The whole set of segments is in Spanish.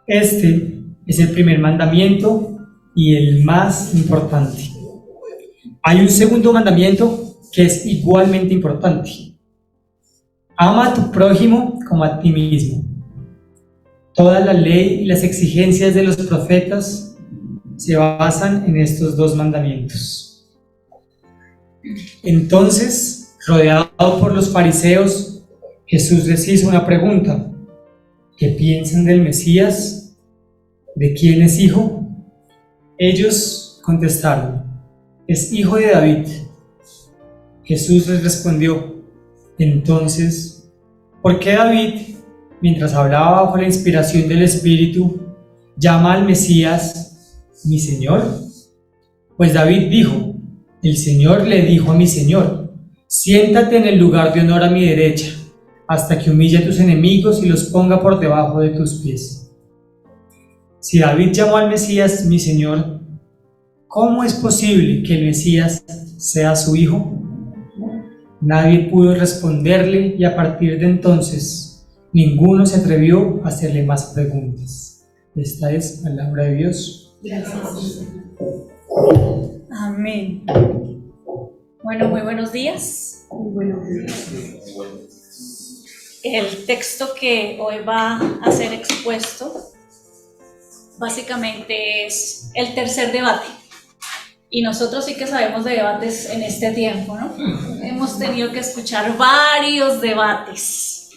Este es el primer mandamiento y el más importante. Hay un segundo mandamiento que es igualmente importante. Ama a tu prójimo como a ti mismo. Toda la ley y las exigencias de los profetas se basan en estos dos mandamientos. Entonces, rodeado por los fariseos, Jesús les hizo una pregunta. ¿Qué piensan del Mesías? ¿De quién es hijo? Ellos contestaron, es hijo de David. Jesús les respondió, entonces, ¿por qué David, mientras hablaba bajo la inspiración del Espíritu, llama al Mesías mi Señor? Pues David dijo, el Señor le dijo a mi Señor, siéntate en el lugar de honor a mi derecha, hasta que humille a tus enemigos y los ponga por debajo de tus pies. Si David llamó al Mesías mi Señor, ¿cómo es posible que el Mesías sea su hijo? Nadie pudo responderle y a partir de entonces ninguno se atrevió a hacerle más preguntas. Esta es palabra de Dios. Gracias. Amén. Bueno, muy buenos días. Muy buenos días. El texto que hoy va a ser expuesto básicamente es el tercer debate. Y nosotros sí que sabemos de debates en este tiempo, ¿no? Hemos tenido que escuchar varios debates.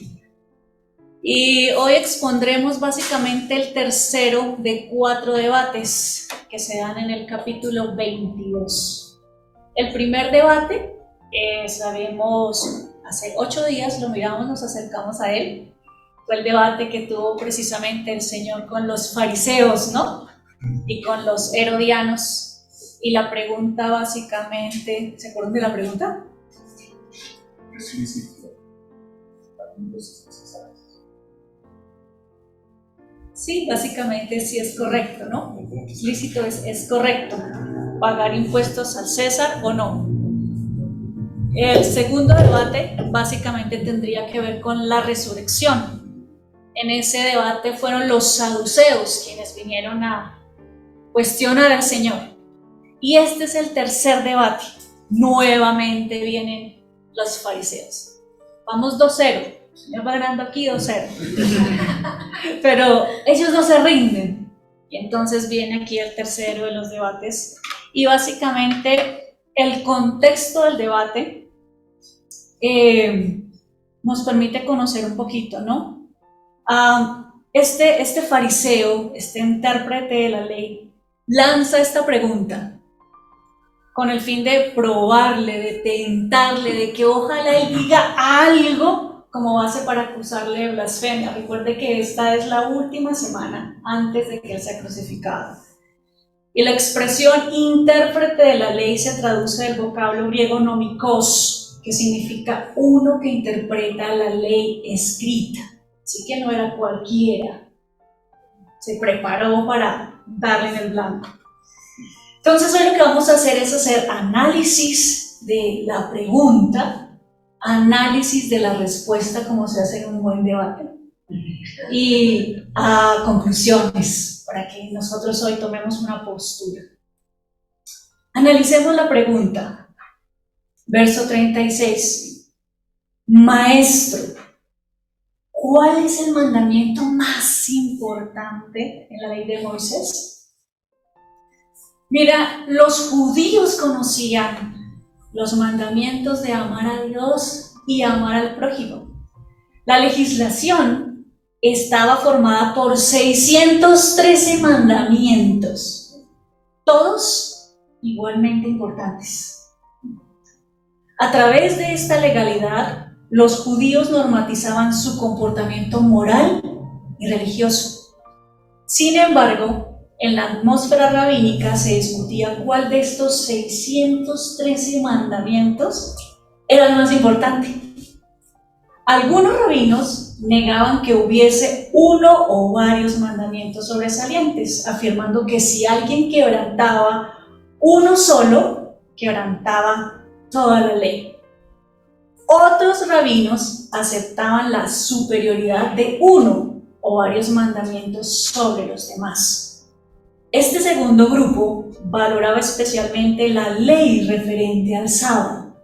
Y hoy expondremos básicamente el tercero de 4 debates que se dan en el capítulo 22. El primer debate, sabemos, hace 8 días lo miramos, nos acercamos a él. Fue el debate que tuvo precisamente el Señor con los fariseos, ¿no? Y con los herodianos. Y la pregunta básicamente, ¿se acuerdan de la pregunta? Sí, básicamente sí es correcto, ¿no? Lícito es correcto. ¿Pagar impuestos al César o no? El segundo debate básicamente tendría que ver con la resurrección. En ese debate fueron los saduceos quienes vinieron a cuestionar al Señor. Y este es el tercer debate. Nuevamente vienen los fariseos. Vamos 2-0. Señor va ganando aquí 2-0. Pero ellos no se rinden. Y entonces viene aquí el tercero de los debates. Y básicamente el contexto del debate nos permite conocer un poquito, ¿no? Este fariseo, este intérprete de la ley, lanza esta pregunta con el fin de probarle, de tentarle, de que ojalá él diga algo como base para acusarle de blasfemia. Recuerde que esta es la última semana antes de que él sea crucificado. Y la expresión intérprete de la ley se traduce del vocablo griego nomikos, que significa uno que interpreta la ley escrita. Así que no era cualquiera. Se preparó para darle en el blanco. Entonces hoy lo que vamos a hacer es hacer análisis de la pregunta, análisis de la respuesta como se hace en un buen debate y a conclusiones para que nosotros hoy tomemos una postura. Analicemos la pregunta. Verso 36. Maestro, ¿cuál es el mandamiento más importante en la ley de Moisés? Mira, los judíos conocían los mandamientos de amar a Dios y amar al prójimo. La legislación estaba formada por 613 mandamientos, todos igualmente importantes. A través de esta legalidad, los judíos normatizaban su comportamiento moral y religioso. Sin embargo, en la atmósfera rabínica se discutía cuál de estos 613 mandamientos era el más importante. Algunos rabinos negaban que hubiese uno o varios mandamientos sobresalientes, afirmando que si alguien quebrantaba uno solo, quebrantaba toda la ley. Otros rabinos aceptaban la superioridad de uno o varios mandamientos sobre los demás. Este segundo grupo valoraba especialmente la ley referente al sábado.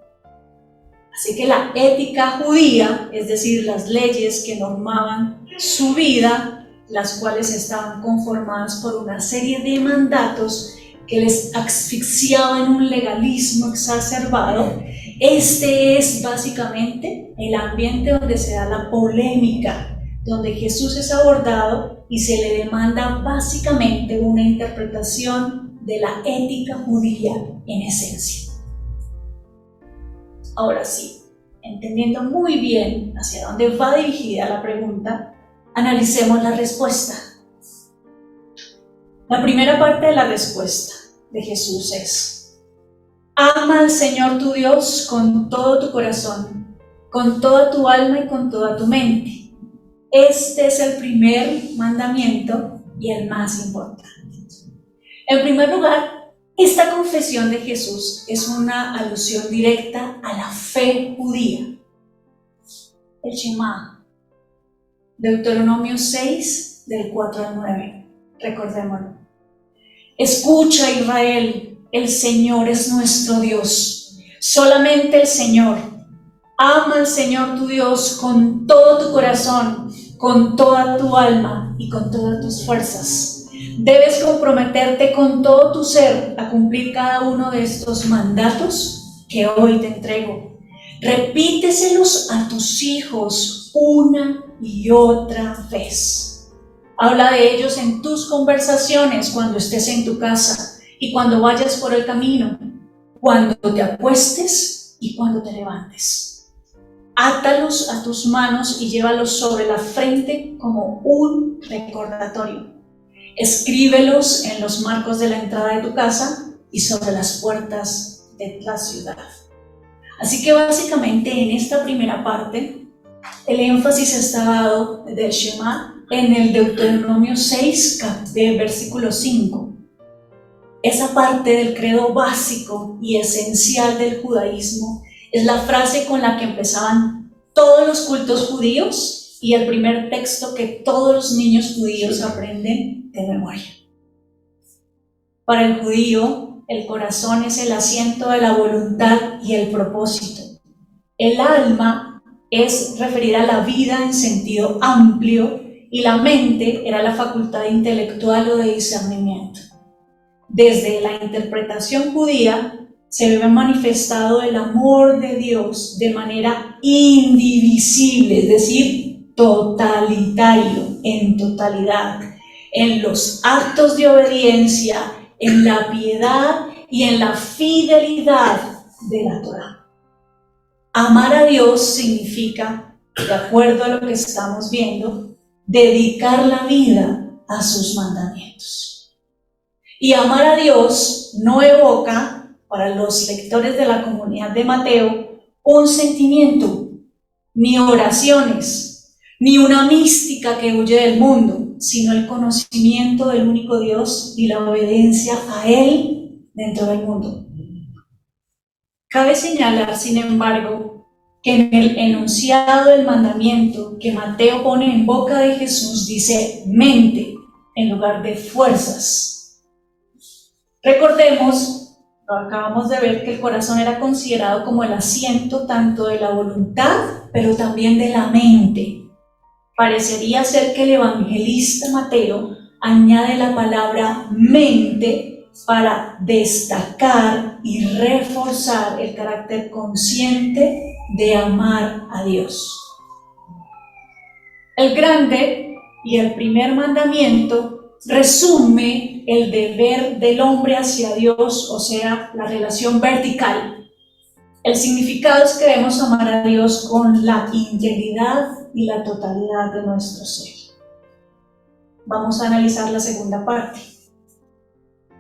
Así que la ética judía, es decir, las leyes que normaban su vida, las cuales estaban conformadas por una serie de mandatos que les asfixiaban en un legalismo exacerbado. Este es básicamente el ambiente donde se da la polémica, donde Jesús es abordado y se le demanda básicamente una interpretación de la ética judía en esencia. Ahora sí, entendiendo muy bien hacia dónde va dirigida la pregunta, analicemos la respuesta. La primera parte de la respuesta de Jesús es: ama al Señor tu Dios con todo tu corazón, con toda tu alma y con toda tu mente. Este es el primer mandamiento y el más importante. En primer lugar, esta confesión de Jesús es una alusión directa a la fe judía. El Shema, Deuteronomio 6, del 4 al 9, recordémoslo. Escucha, Israel, el Señor es nuestro Dios, solamente el Señor. Ama al Señor tu Dios con todo tu corazón, con toda tu alma y con todas tus fuerzas. Debes comprometerte con todo tu ser a cumplir cada uno de estos mandatos que hoy te entrego. Repíteselos a tus hijos una y otra vez. Habla de ellos en tus conversaciones cuando estés en tu casa y cuando vayas por el camino, cuando te acuestes y cuando te levantes. Átalos a tus manos y llévalos sobre la frente como un recordatorio. Escríbelos en los marcos de la entrada de tu casa y sobre las puertas de la ciudad. Así que básicamente en esta primera parte, el énfasis está dado del Shema en el Deuteronomio 6, versículo 5. Esa parte del credo básico y esencial del judaísmo es la frase con la que empezaban todos los cultos judíos y el primer texto que todos los niños judíos aprenden de memoria. Para el judío, el corazón es el asiento de la voluntad y el propósito. El alma es referida a la vida en sentido amplio y la mente era la facultad intelectual o de discernimiento. Desde la interpretación judía se ve manifestado el amor de Dios de manera indivisible, es decir, totalitario, en totalidad, en los actos de obediencia, en la piedad y en la fidelidad de la Torá. Amar a Dios significa, de acuerdo a lo que estamos viendo, dedicar la vida a sus mandamientos. Y amar a Dios no evoca, para los lectores de la comunidad de Mateo, un sentimiento, ni oraciones, ni una mística que huye del mundo, sino el conocimiento del único Dios y la obediencia a Él dentro del mundo. Cabe señalar, sin embargo, que en el enunciado del mandamiento que Mateo pone en boca de Jesús dice mente en lugar de fuerzas. Recordemos, acabamos de ver que el corazón era considerado como el asiento tanto de la voluntad, pero también de la mente. Parecería ser que el evangelista Mateo añade la palabra mente para destacar y reforzar el carácter consciente de amar a Dios. El grande y el primer mandamiento resume el deber del hombre hacia Dios, o sea, la relación vertical. El significado es que debemos amar a Dios con la integridad y la totalidad de nuestro ser. Vamos a analizar la segunda parte.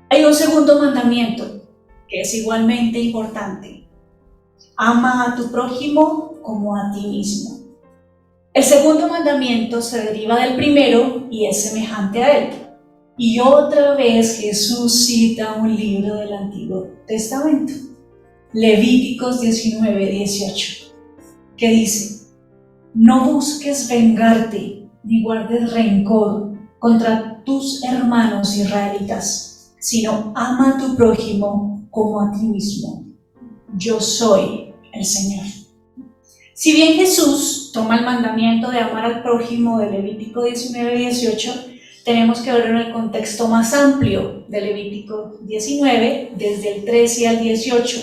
Hay un segundo mandamiento que es igualmente importante. Ama a tu prójimo como a ti mismo. El segundo mandamiento se deriva del primero y es semejante a él. Y otra vez Jesús cita un libro del Antiguo Testamento, Levíticos 19:18, que dice: no busques vengarte, ni guardes rencor contra tus hermanos israelitas, sino ama a tu prójimo como a ti mismo. Yo soy el Señor. Si bien Jesús toma el mandamiento de amar al prójimo de Levítico 19:18, tenemos que verlo en el contexto más amplio de Levítico 19, desde el 13 al 18,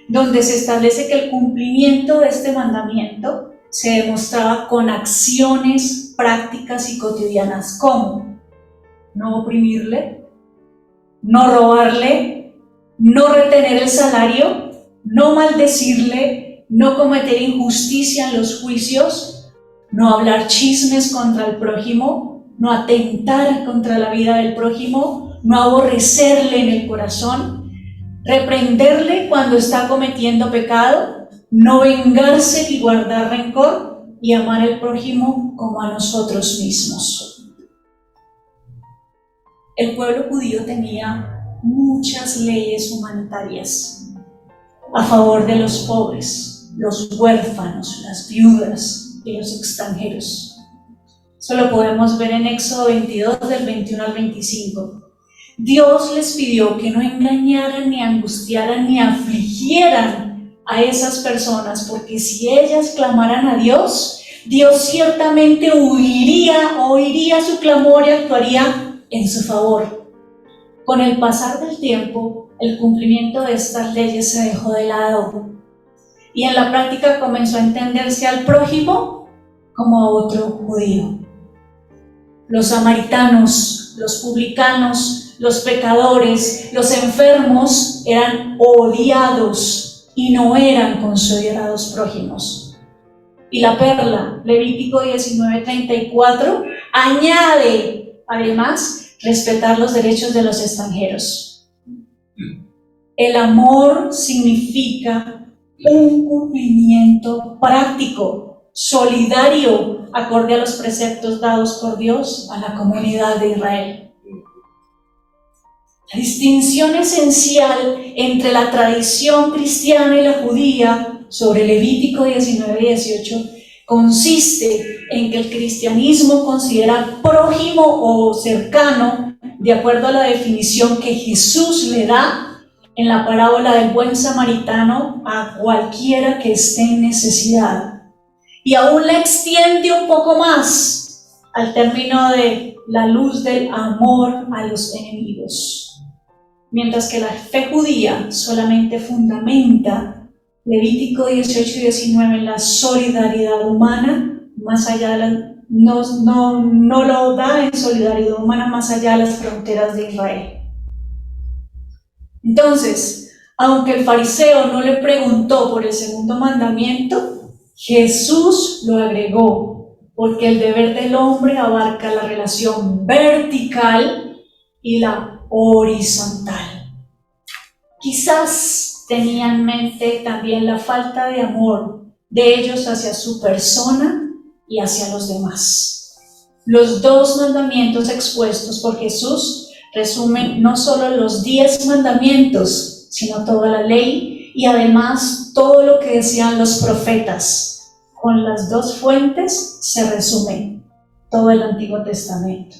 donde se establece que el cumplimiento de este mandamiento se demostraba con acciones prácticas y cotidianas, como no oprimirle, no robarle, no retener el salario, no maldecirle, no cometer injusticia en los juicios, no hablar chismes contra el prójimo, no atentar contra la vida del prójimo, no aborrecerle en el corazón, reprenderle cuando está cometiendo pecado, no vengarse ni guardar rencor y amar al prójimo como a nosotros mismos. El pueblo judío tenía muchas leyes humanitarias a favor de los pobres, los huérfanos, las viudas y los extranjeros. Eso lo podemos ver en Éxodo 22, del 21 al 25. Dios les pidió que no engañaran, ni angustiaran, ni afligieran a esas personas, porque si ellas clamaran a Dios, Dios ciertamente oiría su clamor y actuaría en su favor. Con el pasar del tiempo, el cumplimiento de estas leyes se dejó de lado y en la práctica comenzó a entenderse al prójimo como a otro judío. Los samaritanos, los publicanos, los pecadores, los enfermos eran odiados y no eran considerados prójimos. Y la perla, Levítico 19:34, añade además respetar los derechos de los extranjeros. El amor significa un cumplimiento práctico, solidario, acorde a los preceptos dados por Dios a la comunidad de Israel. La distinción esencial entre la tradición cristiana y la judía sobre Levítico 19:18 consiste en que el cristianismo considera prójimo o cercano, de acuerdo a la definición que Jesús le da en la parábola del buen samaritano, a cualquiera que esté en necesidad. Y aún la extiende un poco más al término de la luz del amor a los enemigos. Mientras que la fe judía solamente fundamenta Levítico 18 y 19 en la solidaridad humana, más allá de no lo da en solidaridad humana más allá de las fronteras de Israel. Entonces, aunque el fariseo no le preguntó por el segundo mandamiento, Jesús lo agregó, porque el deber del hombre abarca la relación vertical y la horizontal. Quizás tenía en mente también la falta de amor de ellos hacia su persona y hacia los demás. Los dos mandamientos expuestos por Jesús resumen no solo los 10 mandamientos, sino toda la ley y además todo lo que decían los profetas. Con las dos fuentes se resume todo el Antiguo Testamento.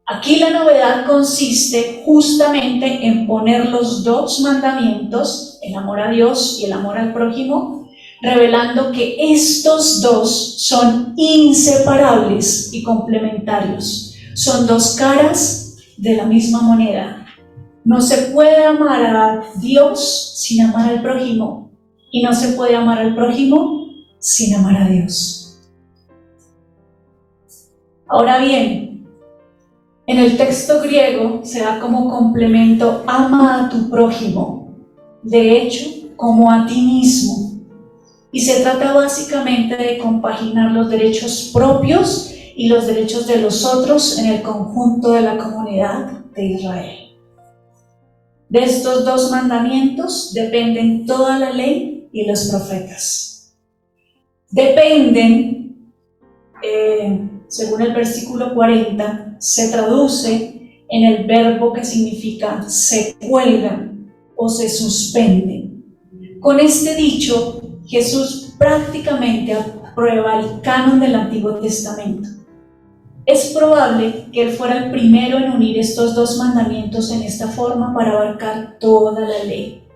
Aquí la novedad consiste justamente en poner los dos mandamientos, el amor a Dios y el amor al prójimo, revelando que estos dos son inseparables y complementarios. Son dos caras de la misma moneda. No se puede amar a Dios sin amar al prójimo, y no se puede amar al prójimo sin amar a Dios. Ahora bien, en el texto griego se da como complemento ama a tu prójimo, de hecho como a ti mismo, y se trata básicamente de compaginar los derechos propios y los derechos de los otros en el conjunto de la comunidad de Israel. De estos dos mandamientos dependen toda la ley y los profetas. Dependen, según el versículo 40, se traduce en el verbo que significa se cuelgan o se suspenden. Con este dicho, Jesús prácticamente prueba el canon del Antiguo Testamento. Es probable que él fuera el primero en unir estos dos mandamientos en esta forma para abarcar toda la ley.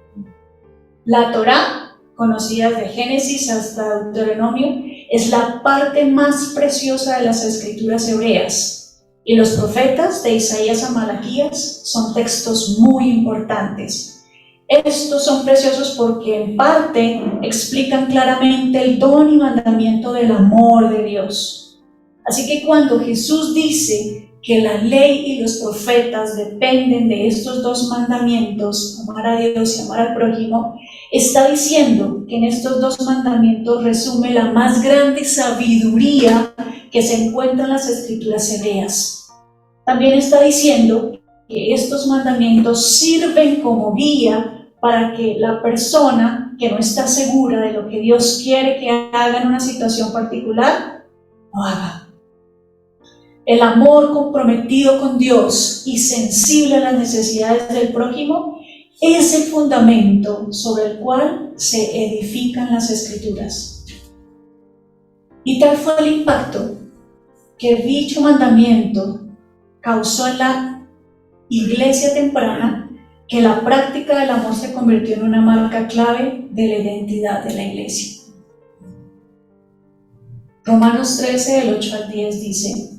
La Torá, conocida desde Génesis hasta Deuteronomio, es la parte más preciosa de las escrituras hebreas, y los profetas de Isaías a Malaquías son textos muy importantes. Estos son preciosos porque en parte explican claramente el don y mandamiento del amor de Dios. Así que cuando Jesús dice que la ley y los profetas dependen de estos dos mandamientos, amar a Dios y amar al prójimo, está diciendo que en estos dos mandamientos resume la más grande sabiduría que se encuentra en las escrituras hebreas. También está diciendo que estos mandamientos sirven como guía para que la persona que no está segura de lo que Dios quiere que haga en una situación particular, lo haga. El amor comprometido con Dios y sensible a las necesidades del prójimo es el fundamento sobre el cual se edifican las escrituras. Y tal fue el impacto que dicho mandamiento causó en la iglesia temprana, que la práctica del amor se convirtió en una marca clave de la identidad de la iglesia. Romanos 13, del 8 al 10 dice: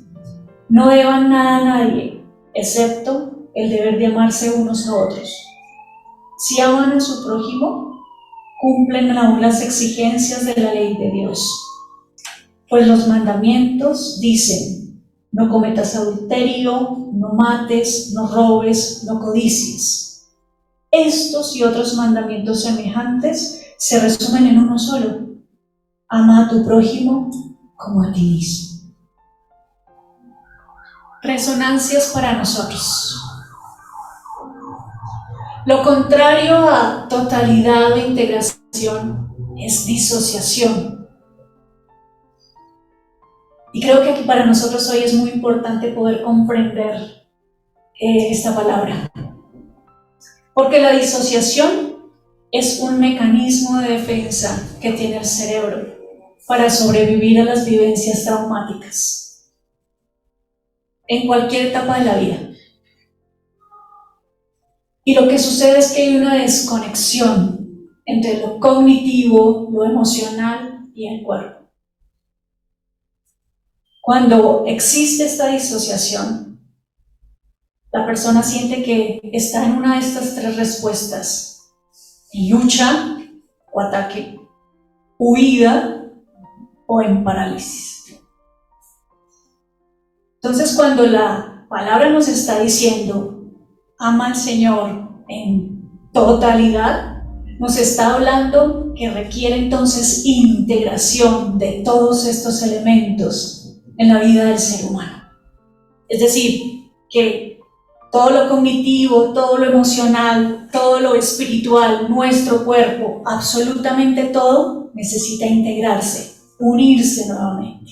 no deban nada a nadie, excepto el deber de amarse unos a otros. Si aman a su prójimo, cumplen aún las exigencias de la ley de Dios. Pues los mandamientos dicen: no cometas adulterio, no mates, no robes, no codicies. Estos y otros mandamientos semejantes se resumen en uno solo: ama a tu prójimo como a ti mismo. Resonancias para nosotros. Lo contrario a totalidad o integración es disociación. Y creo que aquí para nosotros hoy es muy importante poder comprender esta palabra. Porque la disociación es un mecanismo de defensa que tiene el cerebro para sobrevivir a las vivencias traumáticas en cualquier etapa de la vida. Y lo que sucede es que hay una desconexión entre lo cognitivo, lo emocional y el cuerpo. Cuando existe esta disociación, la persona siente que está en una de estas tres respuestas: en lucha o ataque, huida o en parálisis. Entonces, cuando la palabra nos está diciendo ama al Señor en totalidad, nos está hablando que requiere entonces integración de todos estos elementos en la vida del ser humano. Es decir, que todo lo cognitivo, todo lo emocional, todo lo espiritual, nuestro cuerpo, absolutamente todo necesita integrarse, unirse nuevamente.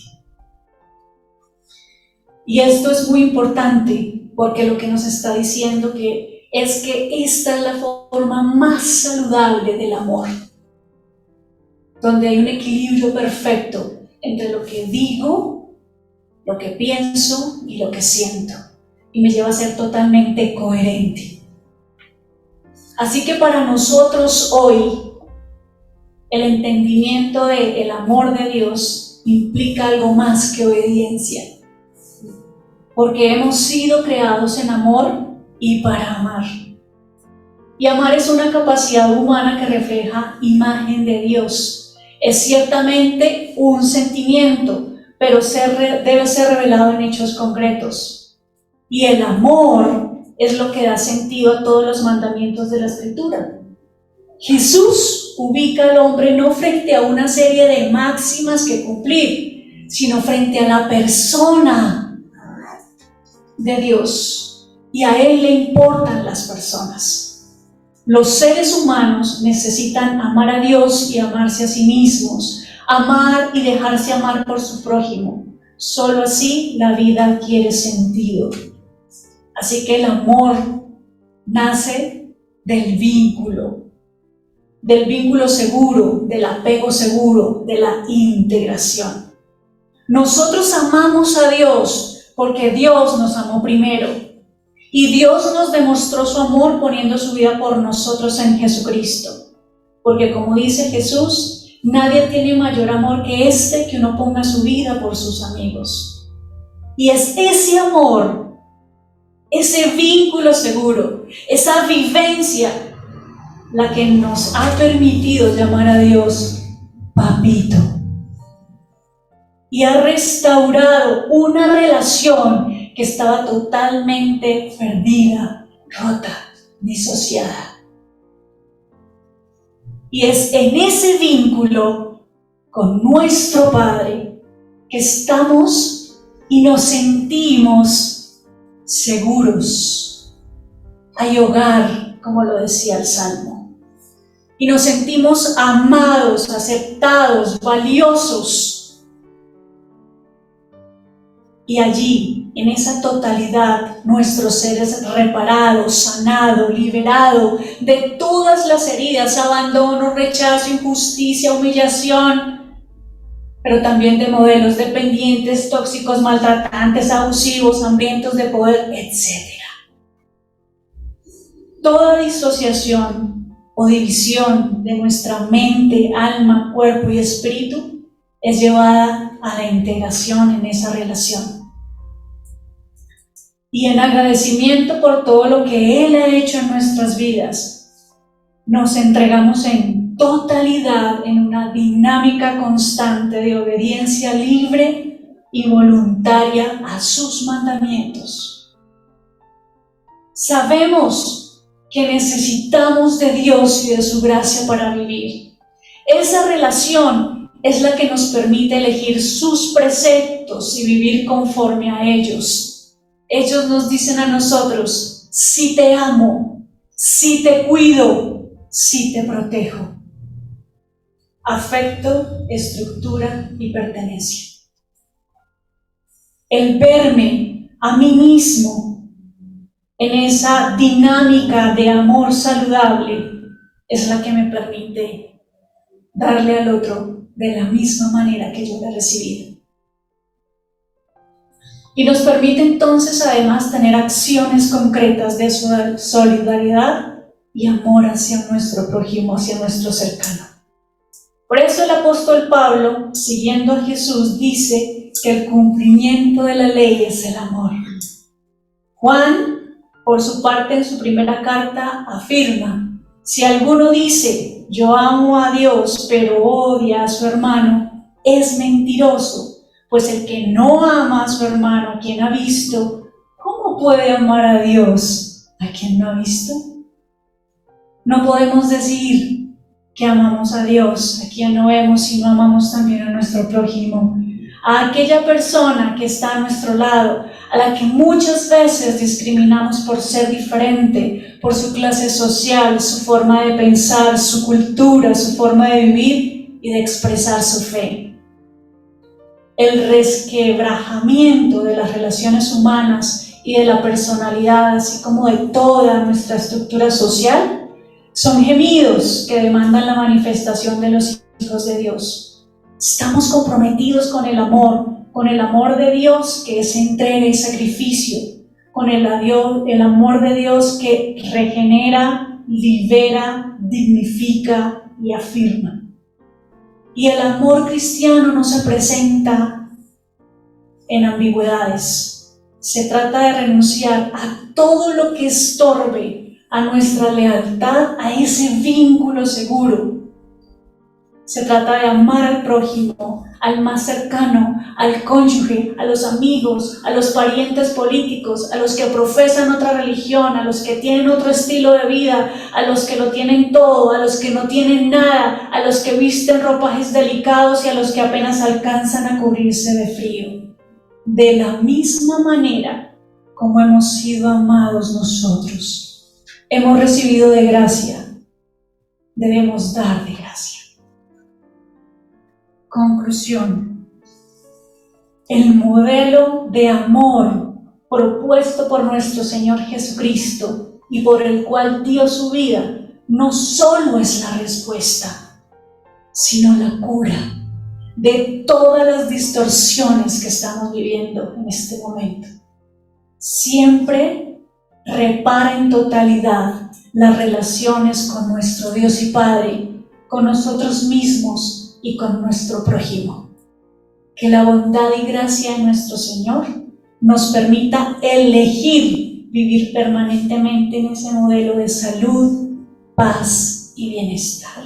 Y esto es muy importante porque lo que nos está diciendo es que esta es la forma más saludable del amor, donde hay un equilibrio perfecto entre lo que digo, lo que pienso y lo que siento, y me lleva a ser totalmente coherente. Así que para nosotros hoy, el entendimiento del amor de Dios implica algo más que obediencia, porque hemos sido creados en amor y para amar. Y amar es una capacidad humana que refleja imagen de Dios. Es ciertamente un sentimiento, pero debe ser revelado en hechos concretos. Y el amor es lo que da sentido a todos los mandamientos de la Escritura. Jesús ubica al hombre no frente a una serie de máximas que cumplir, sino frente a la persona de Dios, y a Él le importan las personas. Los seres humanos necesitan amar a Dios y amarse a sí mismos, amar y dejarse amar por su prójimo. Solo así la vida adquiere sentido. Así que el amor nace del vínculo, del vínculo seguro, del apego seguro, de la integración. Nosotros amamos a Dios porque Dios nos amó primero. Y Dios nos demostró su amor poniendo su vida por nosotros en Jesucristo. Porque como dice Jesús, nadie tiene mayor amor que que uno ponga su vida por sus amigos. Y es ese amor, ese vínculo seguro, esa vivencia, la que nos ha permitido llamar a Dios Papito. Y ha restaurado una relación que estaba totalmente perdida, rota, disociada. Y es en ese vínculo con nuestro Padre que estamos y nos sentimos seguros. Hay hogar, como lo decía el Salmo. Y nos sentimos amados, aceptados, valiosos. Y allí, en esa totalidad, nuestro ser es reparado, sanado, liberado de todas las heridas, abandono, rechazo, injusticia, humillación, pero también de modelos dependientes, tóxicos, maltratantes, abusivos, hambrientos de poder, etc. Toda disociación o división de nuestra mente, alma, cuerpo y espíritu es llevada a la integración en esa relación. Y en agradecimiento por todo lo que Él ha hecho en nuestras vidas, nos entregamos en totalidad en una dinámica constante de obediencia libre y voluntaria a sus mandamientos. Sabemos que necesitamos de Dios y de su gracia para vivir. Esa relación es la que nos permite elegir sus preceptos y vivir conforme a ellos. Ellos nos dicen a nosotros, sí te amo, sí te cuido, sí te protejo. Afecto, estructura y pertenencia. El verme a mí mismo en esa dinámica de amor saludable es la que me permite darle al otro de la misma manera que yo lo he recibido. Y nos permite entonces además tener acciones concretas de solidaridad y amor hacia nuestro prójimo, hacia nuestro cercano. Por eso el apóstol Pablo, siguiendo a Jesús, dice que el cumplimiento de la ley es el amor. Juan, por su parte, en su primera carta, afirma, si alguno dice, yo amo a Dios, pero odia a su hermano, es mentiroso. Pues el que no ama a su hermano, a quien ha visto, ¿cómo puede amar a Dios, a quien no ha visto? No podemos decir que amamos a Dios, a quien no vemos, si no amamos también a nuestro prójimo, a aquella persona que está a nuestro lado, a la que muchas veces discriminamos por ser diferente, por su clase social, su forma de pensar, su cultura, su forma de vivir y de expresar su fe. El resquebrajamiento de las relaciones humanas y de la personalidad, así como de toda nuestra estructura social, son gemidos que demandan la manifestación de los hijos de Dios. Estamos comprometidos con el amor de Dios que es entrega y sacrificio, con el amor de Dios que regenera, libera, dignifica y afirma. Y el amor cristiano no se presenta en ambigüedades. Se trata de renunciar a todo lo que estorbe a nuestra lealtad, a ese vínculo seguro. Se trata de amar al prójimo, al más cercano, al cónyuge, a los amigos, a los parientes políticos, a los que profesan otra religión, a los que tienen otro estilo de vida, a los que lo tienen todo, a los que no tienen nada, a los que visten ropajes delicados y a los que apenas alcanzan a cubrirse de frío. De la misma manera como hemos sido amados nosotros, hemos recibido de gracia, debemos dar de gracia. Conclusión. El modelo de amor propuesto por nuestro Señor Jesucristo y por el cual dio su vida no solo es la respuesta, sino la cura de todas las distorsiones que estamos viviendo en este momento. Siempre repara en totalidad las relaciones con nuestro Dios y Padre, con nosotros mismos y con nuestro prójimo. Que la bondad y gracia de nuestro Señor nos permita elegir vivir permanentemente en ese modelo de salud, paz y bienestar.